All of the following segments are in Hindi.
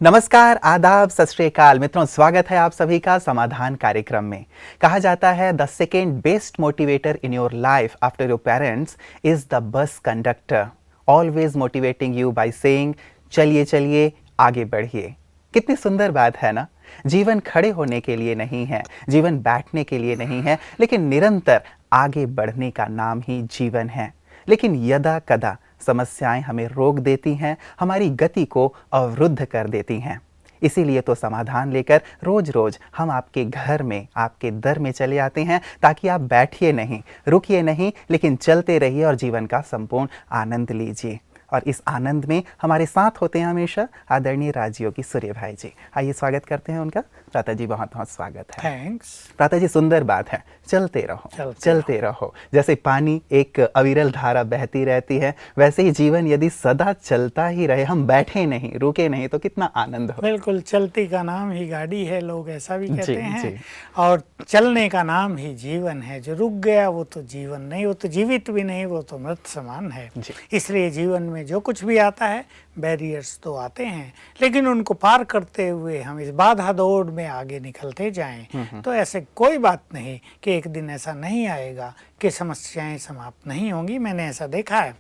नमस्कार, आदाब, सत श्री अकाल मित्रों, स्वागत है आप सभी का समाधान कार्यक्रम में। कहा जाता है the second best motivator in your life after your parents is the bus conductor, always motivating you by saying चलिए चलिए आगे बढ़िए। कितनी सुंदर बात है ना। जीवन खड़े होने के लिए नहीं है, जीवन बैठने के लिए नहीं है, लेकिन निरंतर आगे बढ़ने का नाम ही जीवन है। लेकिन यदा कदा समस्याएं हमें रोक देती हैं, हमारी गति को अवरुद्ध कर देती हैं। इसीलिए तो समाधान लेकर रोज रोज हम आपके घर में, आपके दर में चले आते हैं, ताकि आप बैठिए नहीं, रुकिए नहीं, लेकिन चलते रहिए और जीवन का संपूर्ण आनंद लीजिए। और इस आनंद में हमारे साथ होते हैं हमेशा आदरणीय राजयोगी सूर्य भाई जी। आइए स्वागत करते हैं उनका। प्राता जी बहुत बहुत स्वागत है। थैंक्स। प्राता जी, सुंदर बात है, चलते रहो चलते रहो। जैसे पानी एक अविरल धारा बहती रहती है, वैसे ही जीवन यदि सदा चलता ही रहे, हम बैठे नहीं, रुके नहीं, तो कितना आनंद हो। बिल्कुल, चलती का नाम ही गाड़ी है, लोग ऐसा भी कहते हैं। जी। और चलने का नाम ही जीवन है। जो रुक गया वो तो जीवन नहीं, वो तो जीवित भी नहीं, वो तो मृत समान है। इसलिए जीवन में जो कुछ भी आता है, बैरियर्स तो आते हैं, लेकिन उनको पार करते हुए हम इस बाधा दौड़ में आगे निकलते जाएं। तो ऐसे कोई बात नहीं कि एक दिन ऐसा नहीं आएगा कि समस्याएं समाप्त नहीं होंगी। मैंने ऐसा देखा है।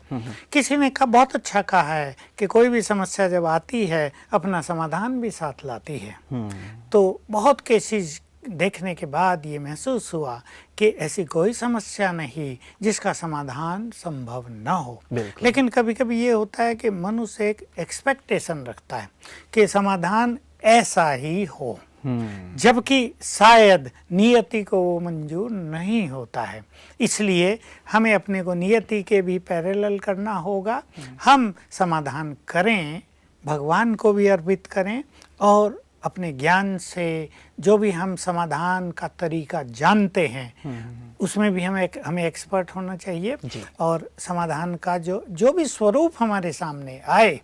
किसी ने बहुत अच्छा कहा है कि कोई भी समस्या जब आती है, अपना समाधान भी साथ लाती है। तो बहुत केसेस देखने के बाद ये महसूस हुआ कि ऐसी कोई समस्या नहीं जिसका समाधान संभव न हो। लेकिन कभी कभी ये होता है कि मनुष्य एक एक्सपेक्टेशन रखता है कि समाधान ऐसा ही हो, जबकि शायद नियति को वो मंजूर नहीं होता है। इसलिए हमें अपने को नियति के भी पैरेलल करना होगा। हम समाधान करें, भगवान को भी अर्पित करें, और अपने ज्ञान से जो भी हम समाधान का तरीका जानते हैं उसमें भी हमें एक्सपर्ट होना चाहिए। और समाधान का जो भी स्वरूप हमारे सामने आए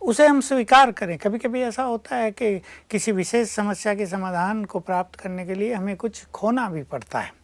उसे हम स्वीकार करें। कभी कभी ऐसा होता है कि किसी विशेष समस्या के समाधान को प्राप्त करने के लिए हमें कुछ खोना भी पड़ता है।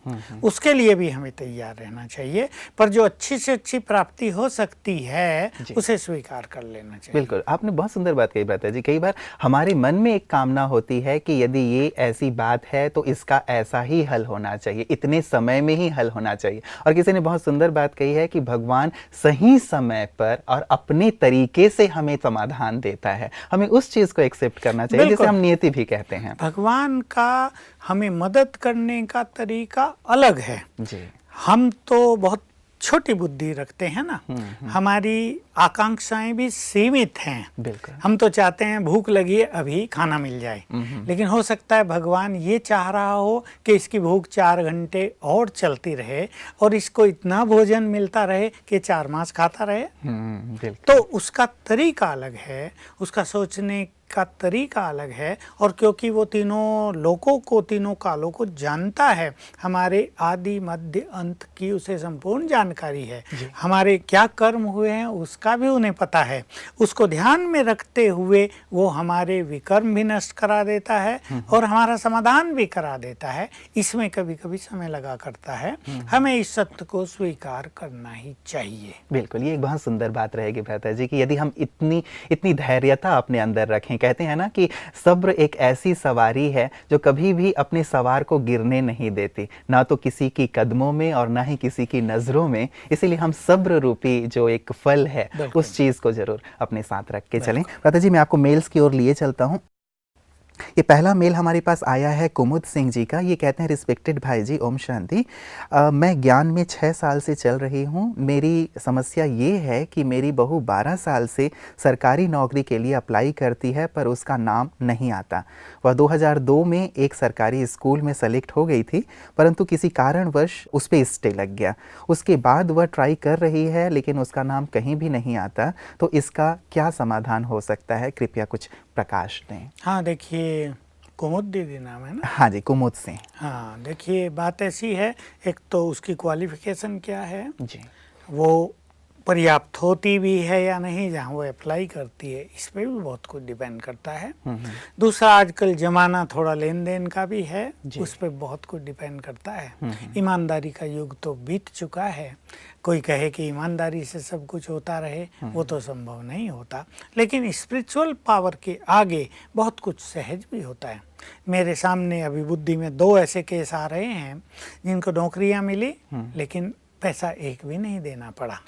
उसके लिए भी हमें तैयार रहना चाहिए, पर जो अच्छी से अच्छी प्राप्ति हो सकती है उसे स्वीकार कर लेना चाहिए। बिल्कुल, आपने बहुत सुंदर बात कही प्राता जी। कई बार हमारे मन में एक कामना होती है कि यदि ये ऐसी बात है तो इसका ऐसा ही हल होना चाहिए, इतने समय में ही हल होना चाहिए। और किसी ने बहुत सुंदर बात कही है कि भगवान सही समय पर और अपने तरीके से हमें समाधान देता है। हमें उस चीज को एक्सेप्ट करना चाहिए, जिसे हम नियति भी कहते हैं। भगवान का हमें मदद करने का तरीका अलग है। हम तो बहुत छोटी बुद्धि रखते हैं ना। हमारी आकांक्षाएं भी सीमित हैं। हम तो चाहते हैं भूख लगी है, अभी खाना मिल जाए। लेकिन हो सकता है भगवान ये चाह रहा हो कि इसकी भूख 4 घंटे और चलती रहे और इसको इतना भोजन मिलता रहे कि 4 मास खाता रहे। तो उसका तरीका अलग है, उसका सोचने का तरीका अलग है। और क्योंकि वो तीनों लोकों को, तीनों कालों को जानता है, हमारे आदि मध्य अंत की उसे संपूर्ण जानकारी है। हमारे क्या कर्म हुए हैं उसका भी उन्हें पता है। उसको ध्यान में रखते हुए वो हमारे विकर्म भी नष्ट करा देता है और हमारा समाधान भी करा देता है। इसमें कभी कभी समय लगा करता है। हमें इस सत्य को स्वीकार करना ही चाहिए। बिल्कुल, ये एक बहुत सुंदर बात रहेगी भ्राता जी कि यदि हम इतनी धैर्यता अपने अंदर रखें। कहते हैं ना कि सब्र एक ऐसी सवारी है जो कभी भी अपने सवार को गिरने नहीं देती, ना तो किसी की कदमों में और ना ही किसी की नजरों में। इसीलिए हम सब्र रूपी जो एक फल है उस चीज को जरूर अपने साथ रख के चलें। भ्राता जी, मैं आपको मेल्स की ओर लिए चलता हूँ। ये पहला मेल हमारे पास आया है कुमुद सिंह जी का। ये कहते हैं, रिस्पेक्टेड भाई जी, ओम शांति। मैं ज्ञान में 6 साल से चल रही हूँ। मेरी समस्या ये है कि मेरी बहू 12 साल से सरकारी नौकरी के लिए अप्लाई करती है, पर उसका नाम नहीं आता। वह 2002 में एक सरकारी स्कूल में सेलेक्ट हो गई थी, परंतु किसी कारणवश उस पर स्टे लग गया। उसके बाद वह ट्राई कर रही है, लेकिन उसका नाम कहीं भी नहीं आता। तो इसका क्या समाधान हो सकता है? कृपया कुछ प्रकाश दें। हाँ, देखिए, कुमुद दीदी नाम है ना? हाँ जी, कुमुद सिंह। हाँ, देखिए, बात ऐसी है, एक तो उसकी क्वालिफिकेशन क्या है जी, वो पर्याप्त होती भी है या नहीं, जहाँ वो अप्लाई करती है, इस पे भी बहुत कुछ डिपेंड करता है। दूसरा, आजकल जमाना थोड़ा लेन देन का भी है, उस पे बहुत कुछ डिपेंड करता है। ईमानदारी का युग तो बीत चुका है। कोई कहे कि ईमानदारी से सब कुछ होता रहे, वो तो संभव नहीं होता, लेकिन स्पिरिचुअल पावर के आगे बहुत कुछ सहज भी होता है। मेरे सामने अभी बुद्धि में 2 ऐसे केस आ रहे हैं जिनको नौकरियां मिली, लेकिन पैसा एक भी नहीं देना पड़ा।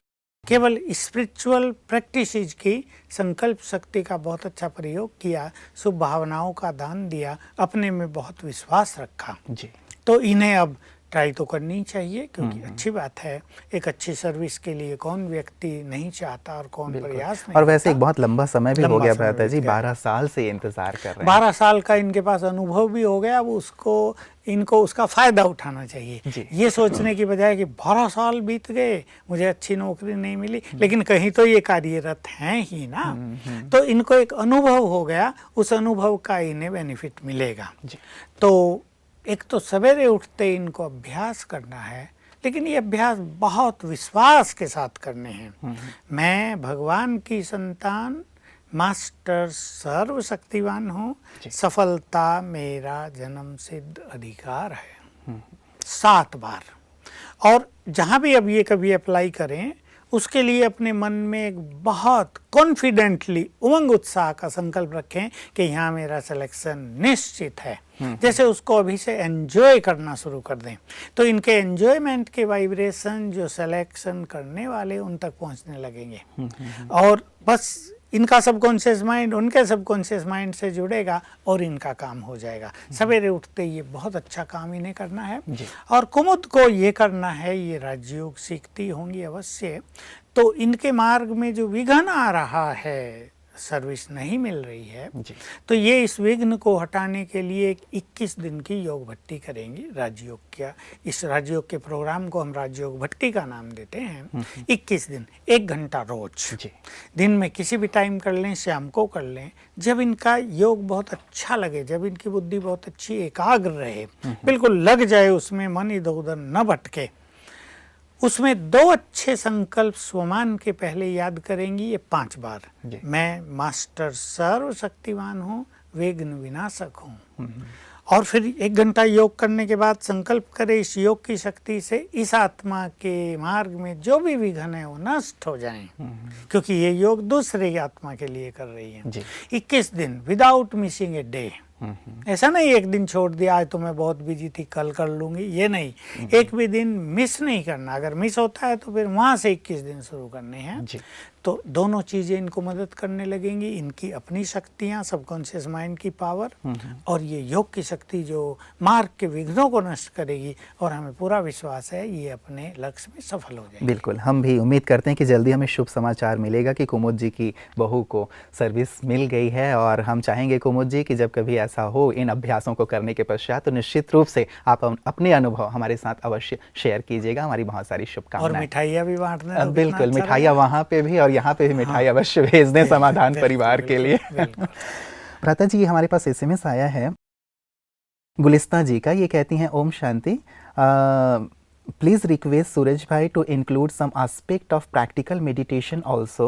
केवल स्पिरिचुअल प्रैक्टिसेस की संकल्प शक्ति का बहुत अच्छा प्रयोग किया, शुभ भावनाओं का दान दिया, अपने में बहुत विश्वास रखा जी। तो इन्हें अब ट्राई तो करनी चाहिए, क्योंकि अच्छी बात है। एक अच्छी सर्विस के लिए कौन व्यक्ति नहीं चाहता और कौन प्रयास नहीं और वैसे करता। एक बहुत लंबा समय भी हो गया समय भ्राता जी, बीत गया। 12 साल से इंतजार कर रहे हैं। 12 साल का इनके पास अनुभव भी हो गया, अब इनको उसका फायदा उठाना चाहिए। ये सोचने की बजाय कि 12 साल बीत गए, मुझे अच्छी नौकरी नहीं मिली, लेकिन कहीं तो ये कार्यरत हैं ही ना, तो इनको एक अनुभव हो गया, उस अनुभव का इन्हें बेनिफिट मिलेगा। तो एक तो सवेरे उठते इनको अभ्यास करना है, लेकिन ये अभ्यास बहुत विश्वास के साथ करने हैं। मैं भगवान की संतान, मास्टर सर्वशक्तिवान हूँ, सफलता मेरा जन्म सिद्ध अधिकार है। 7 बार। और जहाँ भी अब ये कभी अप्लाई करें, उसके लिए अपने मन में एक बहुत कॉन्फिडेंटली उमंग उत्साह का संकल्प रखें कि यहाँ मेरा सिलेक्शन निश्चित है। जैसे उसको अभी से एंजॉय करना शुरू कर दें, तो इनके एंजॉयमेंट के वाइब्रेशन जो सिलेक्शन करने वाले उन तक पहुँचने लगेंगे। और बस इनका सबकॉन्शियस माइंड उनके सबकॉन्शियस माइंड से जुड़ेगा और इनका काम हो जाएगा। सवेरे उठते ये बहुत अच्छा काम इन्हें करना है। और कुमुद को ये करना है, ये राजयोग सीखती होंगी अवश्य। तो इनके मार्ग में जो विघ्न आ रहा है, सर्विस नहीं मिल रही है, तो ये इस विघ्न को हटाने के लिए एक 21 दिन की योग भट्टी करेंगी राजयोग का। इस राजयोग के प्रोग्राम को हम राजयोग भट्टी का नाम देते हैं। 21 दिन 1 घंटा रोज, दिन में किसी भी टाइम कर लें, शाम को कर लें, जब इनका योग बहुत अच्छा लगे, जब इनकी बुद्धि बहुत अच्छी एकाग्र रहे, बिल्कुल लग जाए उसमें, मन इधर उधर न भटके। उसमें 2 अच्छे संकल्प स्वमान के पहले याद करेंगी, ये 5 बार। मैं मास्टर सर्वशक्तिवान हूँ, विघ्न विनाशक हूँ। और फिर 1 घंटा योग करने के बाद संकल्प करें इस योग की शक्ति से इस आत्मा के मार्ग में जो भी विघ्न है वो नष्ट हो जाएं, क्योंकि ये योग दूसरे आत्मा के लिए कर रही है। 21 दिन विदाउट मिसिंग ए डे। ऐसा नहीं एक दिन छोड़ दिया, आज तो मैं बहुत बिजी थी कल कर लूंगी, ये नहीं। एक भी दिन मिस नहीं करना। अगर मिस होता है तो फिर वहां से 21 दिन शुरू करने हैं। तो दोनों चीजें इनको मदद करने लगेंगी, इनकी अपनी शक्तियां, सबकॉन्शियस माइंड की पावर, और ये योग की शक्ति जो मार्ग के विघ्नों को नष्ट करेगी। और हमें पूरा विश्वास है ये अपने लक्ष्य में सफल हो जाएगी। बिल्कुल, हम भी उम्मीद करते हैं कि जल्दी हमें शुभ समाचार मिलेगा कि कुमुद जी की बहू को सर्विस मिल गई है। और हम चाहेंगे कुमुद जी कि जब कभी ऐसा हो इन अभ्यासों को करने के पश्चात, तो निश्चित रूप से आप अपने अनुभव हमारे साथ अवश्य शेयर कीजिएगा। हमारी बहुत सारी शुभकामनाएं। और मिठाइयाँ भी बांटने तो बिल्कुल, मिठाइयाँ वहाँ पे भी और यहाँ पे भी मिठाई अवश्य भेज दें समाधान परिवार के लिए। भ्राता जी, हमारे पास SMS आया है गुलिस्ता जी का। ये कहती हैं, Om Shanti, please request Suraj bhai to include some aspect of practical meditation also.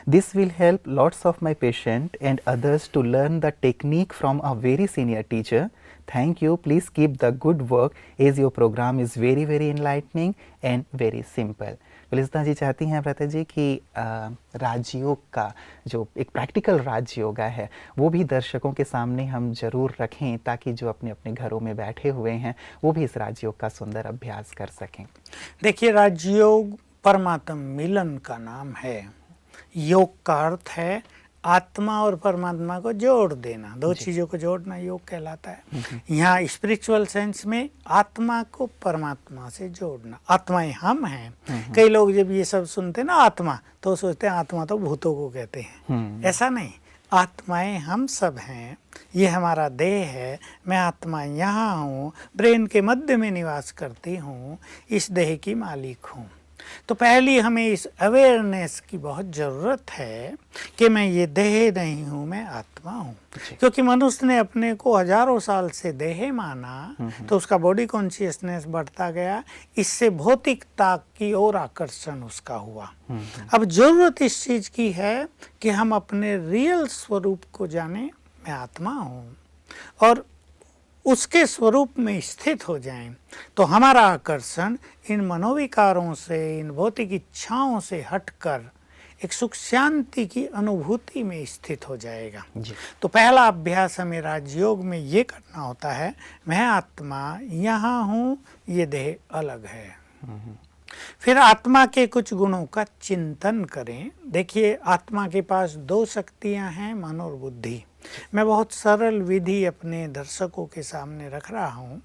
This will help lots of my patient and others to learn the technique from a very senior teacher. Thank you. Please keep the good work as your program is very very enlightening and very simple. गुलिस्ता जी चाहती हैं भ्राता जी कि राजयोग का जो एक प्रैक्टिकल राजयोगा है वो भी दर्शकों के सामने हम जरूर रखें, ताकि जो अपने अपने घरों में बैठे हुए हैं वो भी इस राजयोग का सुंदर अभ्यास कर सकें। देखिए, राजयोग परमात्म मिलन का नाम है। योग का अर्थ है आत्मा और परमात्मा को जोड़ देना, 2 चीज़ों को जोड़ना योग कहलाता है। यहाँ स्पिरिचुअल सेंस में आत्मा को परमात्मा से जोड़ना। आत्माएं हम हैं। कई लोग जब ये सब सुनते हैं ना आत्मा, तो सोचते हैं आत्मा तो भूतों को कहते हैं। ऐसा नहीं, आत्माएं हम सब हैं। ये हमारा देह है, मैं आत्मा यहाँ हूँ, ब्रेन के मध्य में निवास करती हूँ, इस देह की मालिक हूँ। तो पहली हमें इस अवेयरनेस की बहुत ज़रूरत है कि मैं ये देह नहीं हूँ, मैं आत्मा हूँ। क्योंकि मनुष्य ने अपने को हजारों साल से देह माना, तो उसका बॉडी कॉन्शियसनेस बढ़ता गया, इससे भौतिकता की ओर आकर्षण उसका हुआ। अब ज़रूरत इस चीज़ की है कि हम अपने रियल स्वरूप को जाने, मैं आत्मा हूँ, और उसके स्वरूप में स्थित हो जाएं, तो हमारा आकर्षण इन मनोविकारों से, इन भौतिक इच्छाओं से हटकर एक सुख शांति की अनुभूति में स्थित हो जाएगा। तो पहला अभ्यास हमें राजयोग में ये करना होता है, मैं आत्मा यहाँ हूँ, ये देह अलग है। फिर आत्मा के कुछ गुणों का चिंतन करें। देखिए, आत्मा के पास दो शक्तियाँ हैं, मन और बुद्धि। मैं बहुत सरल विधि अपने दर्शकों के सामने रख रहा हूँ।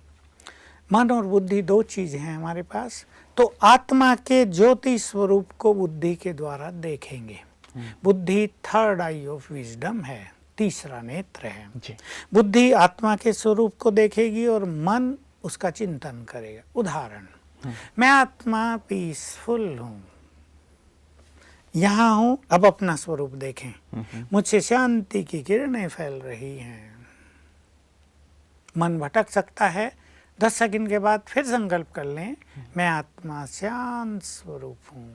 मन और बुद्धि दो चीज़ हैं हमारे पास। तो आत्मा के ज्योति स्वरूप को बुद्धि के द्वारा देखेंगे। बुद्धि थर्ड आई ऑफ विजडम है, तीसरा नेत्र है। बुद्धि आत्मा के स्वरूप को देखेगी और मन उसका चिंतन करेगा। उदाहरण, मैं आत्मा पीसफुल हूँ, यहाँ हूँ। अब अपना स्वरूप देखें, मुझसे शांति की किरणें फैल रही हैं। मन भटक सकता है, 10 सेकंड के बाद फिर संकल्प कर लें, मैं आत्मा शांत स्वरूप हूँ।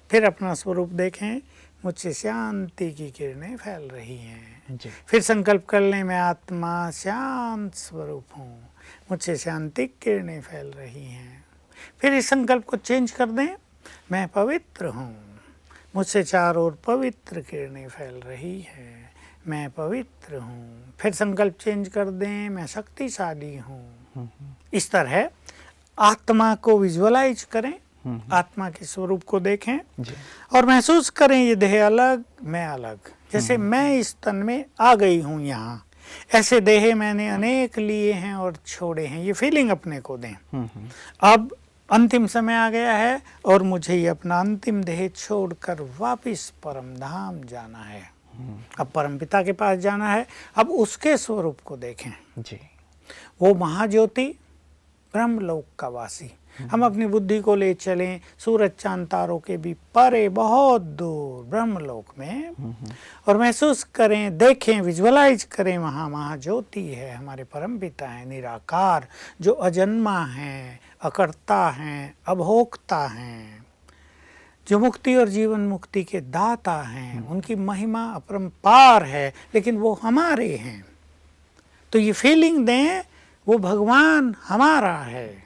फिर अपना स्वरूप देखें, मुझसे शांति की किरणें फैल रही हैं। फिर संकल्प कर लें, मैं आत्मा शांत स्वरूप हूँ, मुझसे शांति की किरणें फैल रही हैं। फिर इस संकल्प को चेंज कर दें, मैं पवित्र हूँ, मुझसे चारों ओर पवित्र किरणें फैल रही है, मैं पवित्र हूँ। फिर संकल्प चेंज कर दें, मैं शक्तिशाली हूँ। इस तरह आत्मा को विजुअलाइज करें, आत्मा के स्वरूप को देखें और महसूस करें ये देह अलग, मैं अलग। जैसे मैं इस तन में आ गई हूँ यहाँ, ऐसे देह मैंने अनेक लिए हैं और छोड़े हैं, ये फीलिंग अपने को दें। अब अंतिम समय आ गया है और मुझे ये अपना अंतिम देह छोड़कर वापस परम धाम जाना है। अब परमपिता के पास जाना है। अब उसके स्वरूप को देखें जी। वो महाज्योति, ब्रह्मलोक का वासी। हम अपनी बुद्धि को ले चलें सूरज चांद तारों के भी परे, बहुत दूर ब्रह्मलोक में, और महसूस करें, देखें, विजुअलाइज करें, वहाँ महाज्योति है, हमारे परमपिता हैं, निराकार, जो अजन्मा हैं, अकर्ता हैं, अभोक्ता हैं, जो मुक्ति और जीवन मुक्ति के दाता हैं। उनकी महिमा अपरंपार है, लेकिन वो हमारे हैं। तो ये फीलिंग दें, वो भगवान हमारा है,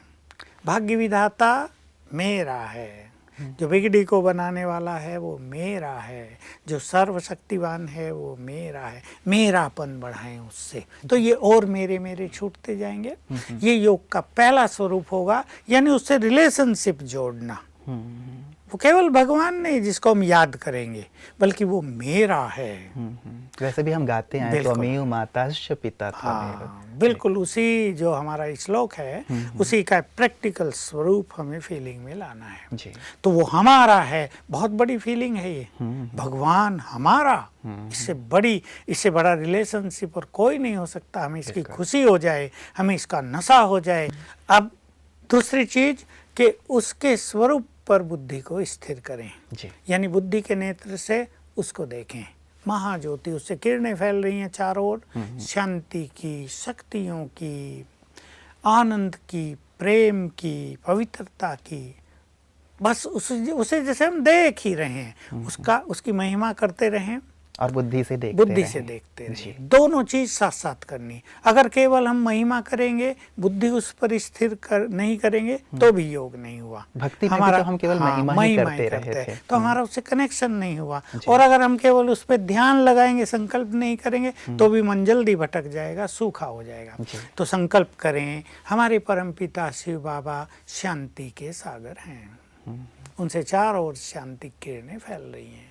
भाग्य विधाता मेरा है, जो बिगड़ी को बनाने वाला है वो मेरा है, जो सर्वशक्तिवान है वो मेरा है। मेरापन बढ़ाएं उससे, तो ये और मेरे मेरे छूटते जाएंगे। ये योग का पहला स्वरूप होगा, यानी उससे रिलेशनशिप जोड़ना। वो केवल भगवान नहीं जिसको हम याद करेंगे, बल्कि वो मेरा है। वैसे भी हम गाते हैं, त्वमेव माताश्च पिता त्वमेव। बिल्कुल, उसी जो हमारा श्लोक है उसी का प्रैक्टिकल स्वरूप हमें फीलिंग में लाना है जी। तो वो हमारा है, बहुत बड़ी फीलिंग है ये, भगवान हमारा। इससे बड़ा रिलेशनशिप और कोई नहीं हो सकता। हमें इसकी खुशी हो जाए, हमें इसका नशा हो जाए। अब दूसरी चीज कि उसके स्वरूप पर बुद्धि को स्थिर करें, यानी बुद्धि के नेत्र से उसको देखें। महाज्योति, उससे किरणें फैल रही हैं चारों ओर, शांति की, शक्तियों की, आनंद की, प्रेम की, पवित्रता की। बस उसे जैसे हम देख ही रहे हैं, उसकी महिमा करते रहें और बुद्धि से देखते रहे। दोनों चीज साथ साथ करनी। अगर केवल हम महिमा करेंगे, बुद्धि उस पर स्थिर नहीं करेंगे, तो भी योग नहीं हुआ। भक्ति में तो हम केवल महिमा ही करते रहे थे, तो हमारा उससे कनेक्शन नहीं हुआ। और अगर हम केवल उस पर ध्यान लगाएंगे, संकल्प नहीं करेंगे, तो भी मन जल्दी भटक जाएगा, सूखा हो जाएगा। तो संकल्प करें, हमारे परमपिता शिव बाबा शांति के सागर हैं, उनसे चारों ओर शांति की किरणें फैल रही हैं।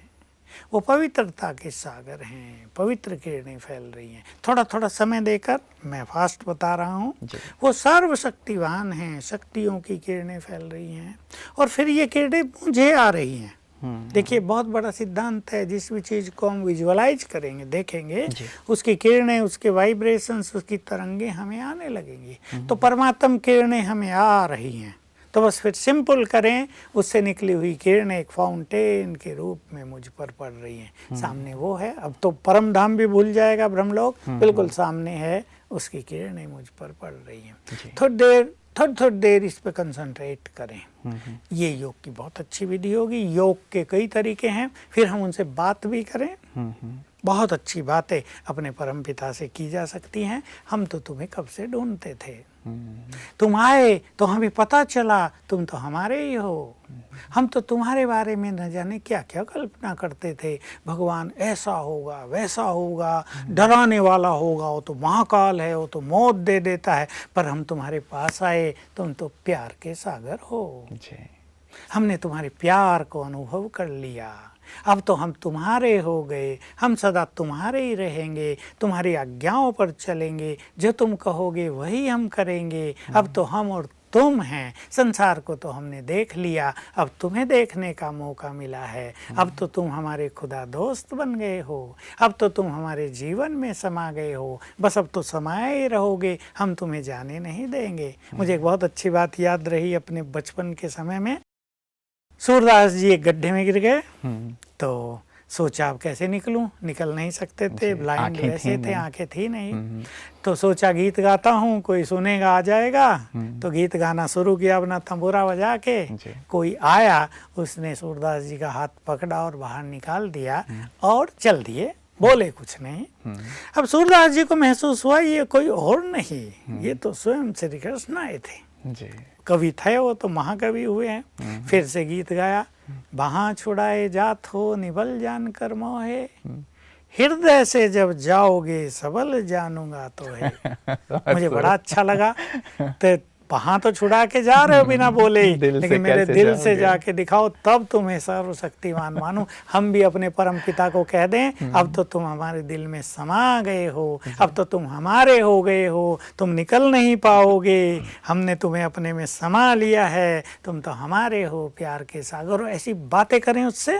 वो पवित्रता के सागर हैं, पवित्र किरणें फैल रही हैं। थोड़ा थोड़ा समय देकर, मैं फास्ट बता रहा हूँ, वो सर्वशक्तिवान हैं, शक्तियों की किरणें फैल रही हैं। और फिर ये किरणें मुझे आ रही हैं। देखिए, बहुत बड़ा सिद्धांत है, जिस भी चीज को हम विजुअलाइज करेंगे, देखेंगे, उसकी किरणें, उसके वाइब्रेशंस, उसकी तरंगे हमें आने लगेंगी। तो परमात्म किरणें हमें आ रही हैं, तो बस फिर सिंपल करें, उससे निकली हुई किरणें एक फाउंटेन के रूप में मुझ पर पड़ रही हैं। सामने वो है, अब तो परम धाम भी भूल जाएगा ब्रह्मलोक, बिल्कुल सामने है, उसकी किरणें मुझ पर पड़ रही हैं। थोड़ी देर इस पे कंसंट्रेट करें। ये योग की बहुत अच्छी विधि होगी। योग के कई तरीके हैं, फिर हम उनसे बात भी करें। बहुत अच्छी बातें अपने परमपिता से की जा सकती हैं। हम तो तुम्हें कब से ढूंढते थे, तुम आए तो हमें पता चला तुम तो हमारे ही हो। हम तो तुम्हारे बारे में न जाने क्या क्या कल्पना करते थे, भगवान ऐसा होगा वैसा होगा, डराने वाला होगा, वो तो महाकाल है, वो तो मौत दे देता है। पर हम तुम्हारे पास आए, तुम तो प्यार के सागर हो। हमने तुम्हारे प्यार को अनुभव कर लिया, अब तो हम तुम्हारे हो गए, हम सदा तुम्हारे ही रहेंगे, तुम्हारी आज्ञाओं पर चलेंगे, जो तुम कहोगे वही हम करेंगे। अब तो हम और तुम हैं, संसार को तो हमने देख लिया, अब तुम्हें देखने का मौका मिला है। अब तो तुम हमारे खुदा दोस्त बन गए हो, अब तो तुम हमारे जीवन में समा गए हो, बस अब तो समाये ही रहोगे, हम तुम्हें जाने नहीं देंगे। मुझे एक बहुत अच्छी बात याद रही अपने बचपन के समय में। सूरदास जी एक गड्ढे में गिर गए, तो सोचा अब कैसे निकलूं, निकल नहीं सकते थे, ब्लाइंड वैसे थे, आंखें थी नहीं। तो सोचा गीत गाता हूँ, कोई सुनेगा आ जाएगा। तो गीत गाना शुरू किया अपना तंबूरा बजा के। कोई आया, उसने सूरदास जी का हाथ पकड़ा और बाहर निकाल दिया और चल दिए, बोले कुछ नहीं। अब सूरदास जी को महसूस हुआ ये कोई और नहीं, ये तो स्वयं श्री कृष्ण आए थे। कवि थे वो, तो महाकवि हुए हैं। फिर से गीत गाया, वहां छुड़ाए जात हो निबल जान कर मोहे, हृदय से जब जाओगे सबल जानूंगा तो है। मुझे बड़ा अच्छा लगा। तो वहां तो छुड़ा के जा रहे हो बिना बोले, लेकिन मेरे दिल से जाके दिखाओ, तब तुम्हें सर्वशक्तिमान मानूं। हम भी अपने परम पिता को कह दें, अब तो तुम हमारे दिल में समा गए हो, अब तो तुम हमारे हो गए हो, तुम निकल नहीं पाओगे, हमने तुम्हें अपने में समा लिया है, तुम तो हमारे हो, प्यार के सागर हो। ऐसी बातें करें उससे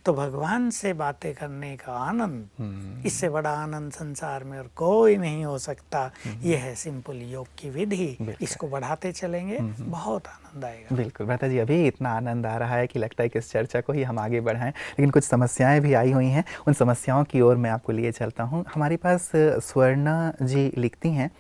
तो भगवान से बातें करने का आनंद, इससे बड़ा आनंद संसार में और कोई नहीं हो सकता। ये है सिंपल योग की विधि, इसको बढ़ाते चलेंगे, बहुत आनंद आएगा। बिल्कुल भ्राता जी, अभी इतना आनंद आ रहा है कि लगता है कि इस चर्चा को ही हम आगे बढ़ाएं, लेकिन कुछ समस्याएं भी आई हुई हैं। उन समस्याओं की ओर मैं आपको लिए चलता हूं। हमारे पास स्वर्णा जी लिखती हैं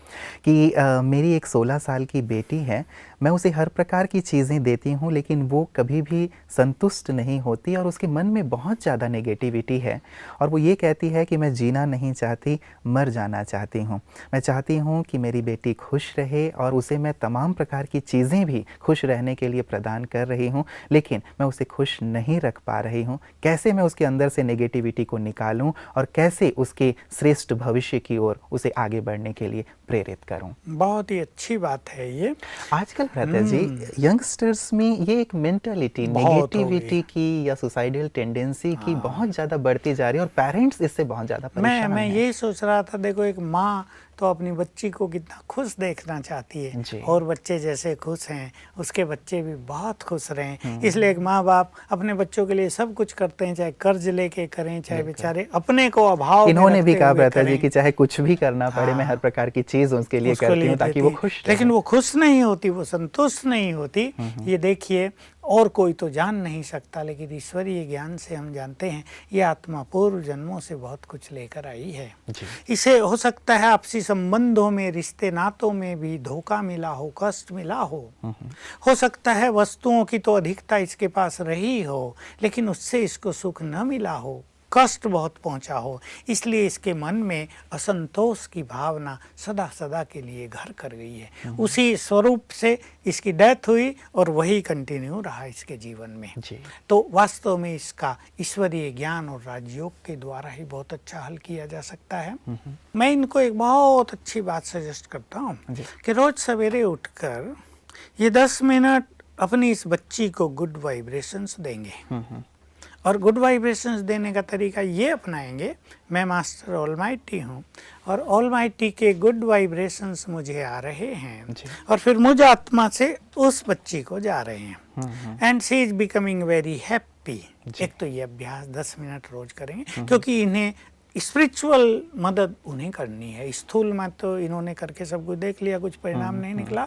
कि मेरी एक 16 साल की बेटी है, मैं उसे हर प्रकार की चीज़ें देती हूँ, लेकिन वो कभी भी संतुष्ट नहीं होती और उसके मन में बहुत ज़्यादा नेगेटिविटी है और वो ये कहती है कि मैं जीना नहीं चाहती, मर जाना चाहती हूँ। मैं चाहती हूँ कि मेरी बेटी खुश रहे और उसे मैं तमाम प्रकार की चीज़ें भी खुश रहने के लिए प्रदान कर रही हूँ, लेकिन मैं उसे खुश नहीं रख पा रही हूँ। कैसे मैं उसके अंदर से नेगेटिविटी को निकालूं और कैसे उसके श्रेष्ठ भविष्य की ओर उसे आगे बढ़ने के लिए प्रेरित करूं? बहुत ही अच्छी बात है ये। आजकल भ्राता जी यंगस्टर्स में ये एक मेंटालिटी नेगेटिविटी की या सुसाइडल टेंडेंसी की बहुत ज़्यादा बढ़ती जा रही है और पेरेंट्स इससे बहुत ज़्यादा परेशान हैं। मैं यही सोच रहा था, देखो एक माँ तो अपनी बच्ची को कितना खुश देखना चाहती है, और बच्चे जैसे खुश हैं उसके बच्चे भी बहुत खुश रहें। इसलिए एक माँ बाप अपने बच्चों के लिए सब कुछ करते हैं, चाहे कर्ज लेके करें, चाहे बेचारे अपने को अभाव। इन्होंने भी कहा भ्राता जी कि चाहे कुछ भी करना पड़े, मैं हर प्रकार की चीज उसके लिए करती हूँ ताकि वो खुश रहे। लेकिन वो खुश नहीं होती, वो संतुष्ट नहीं होती। ये देखिए, और कोई तो जान नहीं सकता, लेकिन ईश्वरीय ज्ञान से हम जानते हैं ये आत्मा पूर्व जन्मों से बहुत कुछ लेकर आई है। इसे हो सकता है आपसी संबंधों में, रिश्ते नातों में भी धोखा मिला हो, कष्ट मिला हो सकता है वस्तुओं की तो अधिकता इसके पास रही हो, लेकिन उससे इसको सुख न मिला हो, कष्ट बहुत पहुंचा हो, इसलिए इसके मन में असंतोष की भावना सदा सदा के लिए घर कर गई है। उसी स्वरूप से इसकी डेथ हुई और वही कंटिन्यू रहा इसके जीवन में। तो वास्तव में इसका ईश्वरीय ज्ञान और राजयोग के द्वारा ही बहुत अच्छा हल किया जा सकता है। मैं इनको एक बहुत अच्छी बात सजेस्ट करता हूँ कि रोज सवेरे उठकर ये 10 मिनट अपनी इस बच्ची को गुड वाइब्रेशंस देंगे। और गुड वाइब्रेशंस देने का तरीका ये अपनाएंगे, मैं मास्टर ऑलमाइटी हूँ और ऑलमाइटी के गुड वाइब्रेशंस मुझे आ रहे हैं और फिर मुझ आत्मा से उस बच्ची को जा रहे हैं, and she is becoming very happy. एक तो ये अभ्यास 10 मिनट रोज करेंगे, क्योंकि इन्हें स्पिरिचुअल मदद उन्हें करनी है। स्थूल में तो इन्होंने करके सब कुछ देख लिया, कुछ परिणाम नहीं निकला।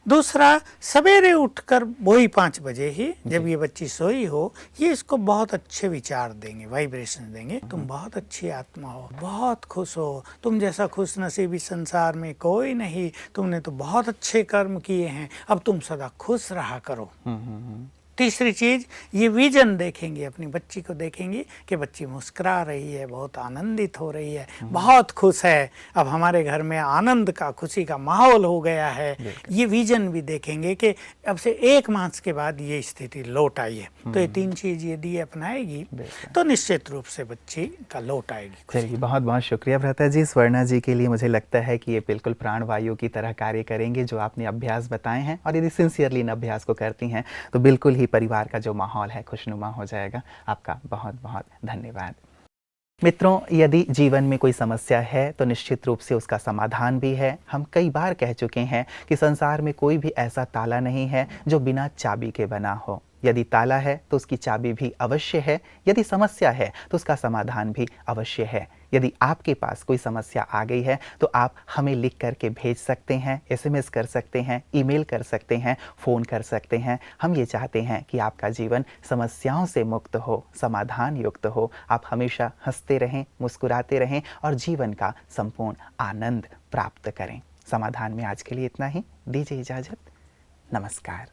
दूसरा, सवेरे उठकर वही 5 बजे ही जब ये बच्ची सोई हो, ये इसको बहुत अच्छे विचार देंगे, वाइब्रेशन देंगे। तुम बहुत अच्छी आत्मा हो, बहुत खुश हो, तुम जैसा खुश नसीब इस संसार में कोई नहीं, तुमने तो बहुत अच्छे कर्म किए हैं, अब तुम सदा खुश रहा करो। तीसरी चीज, ये विजन देखेंगे, अपनी बच्ची को देखेंगी कि बच्ची मुस्कुरा रही है, बहुत आनंदित हो रही है, बहुत खुश है, अब हमारे घर में आनंद का, खुशी का माहौल हो गया है। ये विजन भी देखेंगे कि अब से 1 मास के बाद ये स्थिति लौट आई है। तो ये 3 चीज यदि अपनाएगी तो निश्चित रूप से बच्ची का लौट आएगी। चलिए, बहुत बहुत शुक्रिया भ्राता जी। स्वर्णा जी के लिए मुझे लगता है कि ये बिल्कुल प्राणवायु की तरह कार्य करेंगे, जो आपने अभ्यास बताए हैं, और यदि सिंसियरली इन अभ्यास को करती हैं तो बिल्कुल ही परिवार का जो माहौल है खुशनुमा हो जाएगा। आपका बहुत बहुत धन्यवाद। मित्रों, यदि जीवन में कोई समस्या है तो निश्चित रूप से उसका समाधान भी है। हम कई बार कह चुके हैं कि संसार में कोई भी ऐसा ताला नहीं है जो बिना चाबी के बना हो। यदि ताला है तो उसकी चाबी भी अवश्य है, यदि समस्या है तो उसका समाधान भी अवश्य है। यदि आपके पास कोई समस्या आ गई है तो आप हमें लिख करके भेज सकते हैं, SMS कर सकते हैं, ईमेल कर सकते हैं, फ़ोन कर सकते हैं। हम ये चाहते हैं कि आपका जीवन समस्याओं से मुक्त हो, समाधान युक्त हो। आप हमेशा हंसते रहें, मुस्कुराते रहें और जीवन का संपूर्ण आनंद प्राप्त करें। समाधान में आज के लिए इतना ही। दीजिए इजाज़त। नमस्कार।